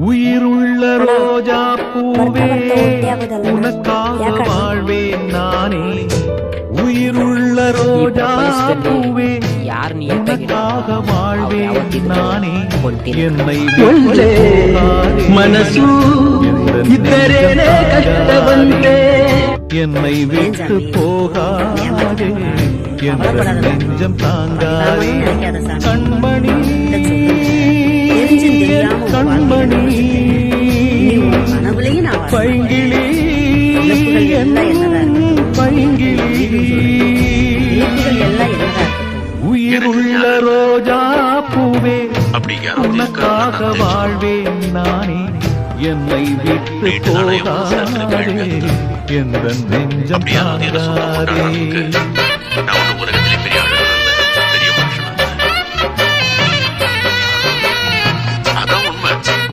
உயிருள்ள ரோஜா பூவே உனக்காக வாழ்வேன் நானே. உயிருள்ள ரோஜா பூவே உனக்காக வாழ்வேன் நானே. என்னை ಮನಸ್ಸು ಇದ್ದರೇನೆ ಕಷ್ಟ ಬಂತೆ என்னை விட்டு போகாதே என்ற நெஞ்சம் தாங்காதே. கண்மணி கண்மணி பைங்கிளி பைங்கிளி உயிருள்ள ரோஜா பூவே உனக்காக வாழ்வேன் நானே. என்னை விட்டு போகாதே என்ற நெஞ்சம் தாங்காதே. நான் உலகத்திலே பெரிய